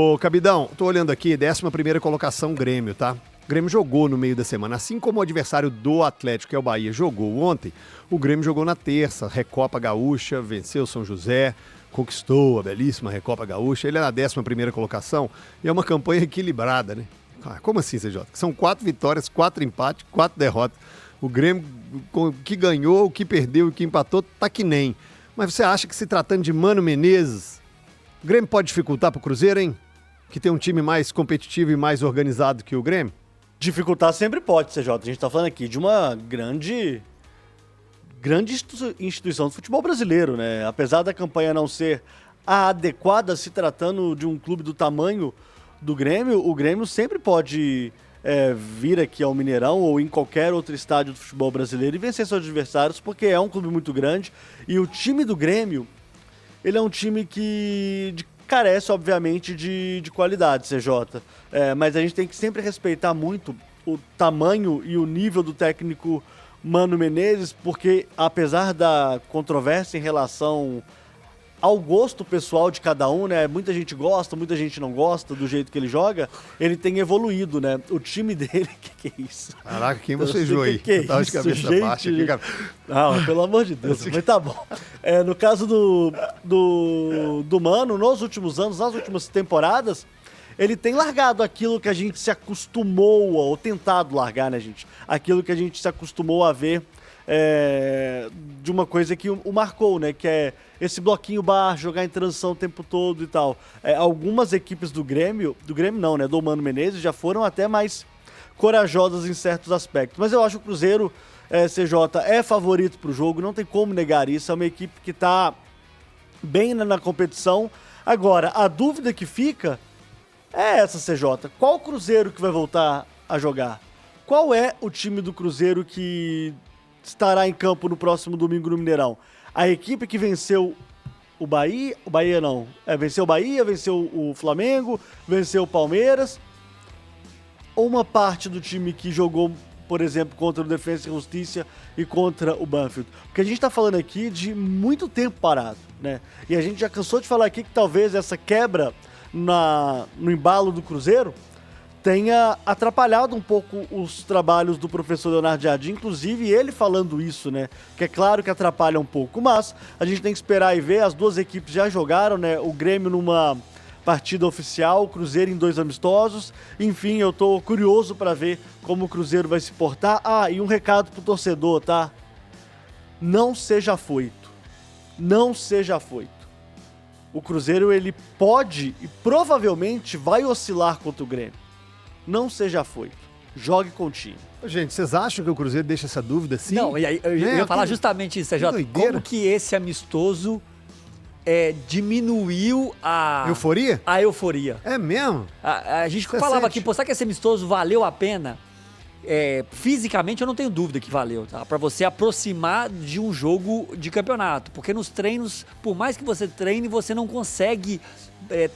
Ô, Cabidão, tô olhando aqui, 11ª colocação Grêmio, tá? O Grêmio jogou no meio da semana, assim como o adversário do Atlético, que é o Bahia, jogou ontem, o Grêmio jogou na terça, Recopa Gaúcha, venceu São José, conquistou a belíssima Recopa Gaúcha, ele é na 11ª colocação e é uma campanha equilibrada, né? Como assim, CJ? São 4 vitórias, 4 empates, 4 derrotas. O Grêmio, o que ganhou, o que perdeu, o que empatou, tá que nem. Mas você acha que se tratando de Mano Menezes, o Grêmio pode dificultar pro Cruzeiro, hein? Que tem um time mais competitivo e mais organizado que o Grêmio? Dificultar sempre pode, CJ. A gente tá falando aqui de uma grande instituição do futebol brasileiro, né? Apesar da campanha não ser a adequada, se tratando de um clube do tamanho do Grêmio, o Grêmio sempre pode vir aqui ao Mineirão ou em qualquer outro estádio do futebol brasileiro e vencer seus adversários, porque é um clube muito grande e o time do Grêmio, ele é um time que carece, obviamente, de qualidade, CJ. Mas a gente tem que sempre respeitar muito o tamanho e o nível do técnico Mano Menezes, porque apesar da controvérsia em relação ao gosto pessoal de cada um, né? Muita gente gosta, muita gente não gosta do jeito que ele joga, ele tem evoluído, né? O time dele, que é isso? Caraca, quem bocejou aí? Que é tava isso, de cabeça gente? baixa aqui, cara. Não, pelo amor de Deus, mas tá bom. No caso do Mano, nos últimos anos, nas últimas temporadas, ele tem largado aquilo que a gente se acostumou, ou tentado largar, né, gente? Aquilo que a gente se acostumou a ver de uma coisa que o marcou, né? Que é esse bloquinho baixo, jogar em transição o tempo todo e tal. Algumas equipes do Grêmio não, né? Do Mano Menezes já foram até mais corajosas em certos aspectos. Mas eu acho que o Cruzeiro, CJ, é favorito pro jogo, não tem como negar isso. É uma equipe que tá bem na competição. Agora, a dúvida que fica é essa, CJ. Qual Cruzeiro que vai voltar a jogar? Qual é o time do Cruzeiro que estará em campo no próximo domingo no Mineirão? A equipe que venceu o Bahia não, venceu o Bahia, venceu o Flamengo, venceu o Palmeiras, ou uma parte do time que jogou, por exemplo, contra o Defensa e Justiça e contra o Banfield? Porque a gente tá falando aqui de muito tempo parado, né? E a gente já cansou de falar aqui que talvez essa quebra no embalo do Cruzeiro tenha atrapalhado um pouco os trabalhos do professor Leonardo Jardim, inclusive ele falando isso, né? Que é claro que atrapalha um pouco, mas a gente tem que esperar e ver. As duas equipes já jogaram, né? O Grêmio numa partida oficial, o Cruzeiro em 2 amistosos. Enfim, eu tô curioso para ver como o Cruzeiro vai se portar. E um recado pro torcedor, tá? Não seja afoito. Não seja afoito. O Cruzeiro, ele pode e provavelmente vai oscilar contra o Grêmio. Não seja afoito. Jogue com o time. Gente, vocês acham que o Cruzeiro deixa essa dúvida assim? Não, e aí, eu ia falar justamente isso, CJ. Como que esse amistoso diminuiu a... Euforia? A euforia. É mesmo? A gente falava aqui, será que esse amistoso valeu a pena? Fisicamente eu não tenho dúvida que valeu, tá? Pra você aproximar de um jogo de campeonato. Porque nos treinos, por mais que você treine, você não consegue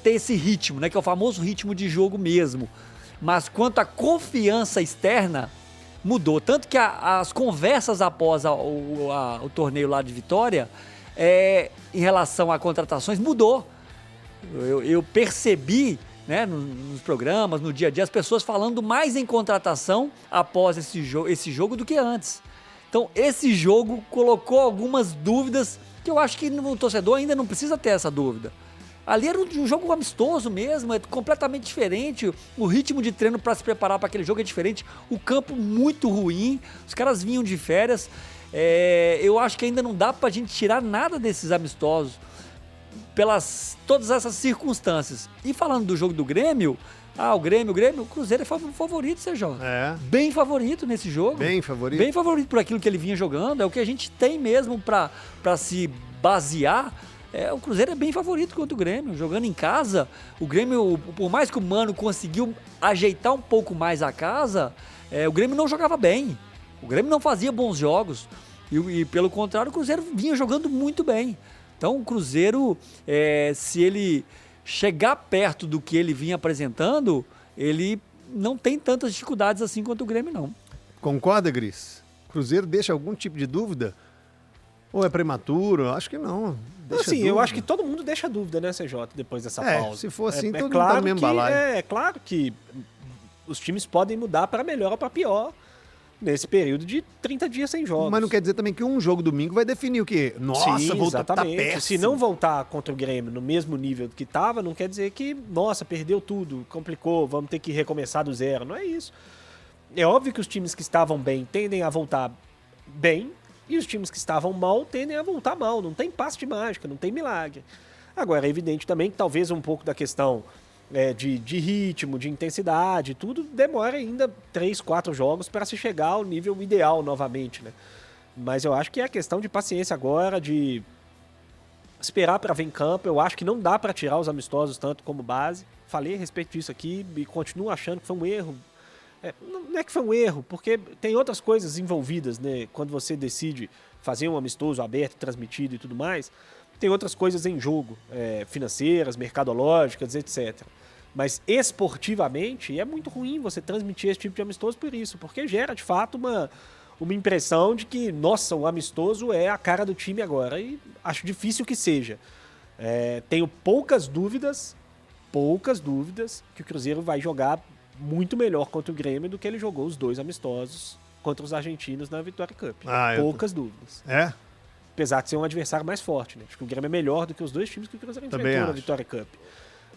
ter esse ritmo, né? Que é o famoso ritmo de jogo mesmo. Mas quanto à confiança externa, mudou. Tanto que as conversas após o torneio lá de Vitória, em relação a contratações, mudou. Eu percebi, né, nos programas, no dia a dia, as pessoas falando mais em contratação após esse jogo do que antes. Então, esse jogo colocou algumas dúvidas que eu acho que o torcedor ainda não precisa ter essa dúvida. Ali era um jogo amistoso mesmo, é completamente diferente. O ritmo de treino para se preparar para aquele jogo é diferente. O campo muito ruim, os caras vinham de férias. Eu acho que ainda não dá para a gente tirar nada desses amistosos pelas todas essas circunstâncias. E falando do jogo do Grêmio, o Cruzeiro é favorito, Sérgio. Bem favorito nesse jogo. Bem favorito? Bem favorito por aquilo que ele vinha jogando. É o que a gente tem mesmo para se basear. O Cruzeiro é bem favorito contra o Grêmio, jogando em casa. O Grêmio, por mais que o Mano conseguiu ajeitar um pouco mais a casa, o Grêmio não jogava bem. O Grêmio não fazia bons jogos. E pelo contrário, o Cruzeiro vinha jogando muito bem. Então o Cruzeiro, se ele chegar perto do que ele vinha apresentando, ele não tem tantas dificuldades assim quanto o Grêmio, não. Concorda, Gris? O Cruzeiro deixa algum tipo de dúvida? Ou é prematuro? Acho que não. Deixa Assim, eu dúvida. acho que todo mundo deixa dúvida, né, CJ, depois dessa pausa. Se for assim, todo mundo claro tá no mesmo que, balaio. É claro que os times podem mudar para melhor ou para pior nesse período de 30 dias sem jogos. Mas não quer dizer também que um jogo domingo vai definir o quê? Nossa, Sim, voltou a tá exatamente. péssimo. Se não voltar contra o Grêmio no mesmo nível que estava, não quer dizer que, nossa, perdeu tudo, complicou, vamos ter que recomeçar do zero. Não é isso. É óbvio que os times que estavam bem tendem a voltar bem e os times que estavam mal tendem a voltar mal. Não tem passe de mágica, não tem milagre. Agora, é evidente também que talvez um pouco da questão de ritmo, de intensidade, tudo demora ainda 3, 4 jogos para se chegar ao nível ideal novamente, né? Mas eu acho que é questão de paciência agora, de esperar para ver em campo. Eu acho que não dá para tirar os amistosos tanto como base. Falei a respeito disso aqui e continuo achando que foi um erro. Não é que foi um erro, porque tem outras coisas envolvidas, né? Quando você decide fazer um amistoso aberto, transmitido e tudo mais, tem outras coisas em jogo, financeiras, mercadológicas, etc. Mas esportivamente é muito ruim você transmitir esse tipo de amistoso por isso, porque gera de fato uma impressão de que, nossa, o amistoso é a cara do time agora, e acho difícil que seja. Tenho poucas dúvidas que o Cruzeiro vai jogar muito melhor contra o Grêmio do que ele jogou os 2 amistosos contra os argentinos na Vitória Cup. Poucas dúvidas. É? Apesar de ser um adversário mais forte, né? Acho que o Grêmio é melhor do que os 2 times que o Cruzeiro enfrentou na Vitória Cup.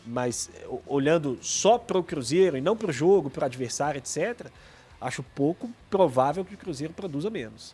Mas olhando só para o Cruzeiro e não para o jogo, para o adversário, etc., acho pouco provável que o Cruzeiro produza menos.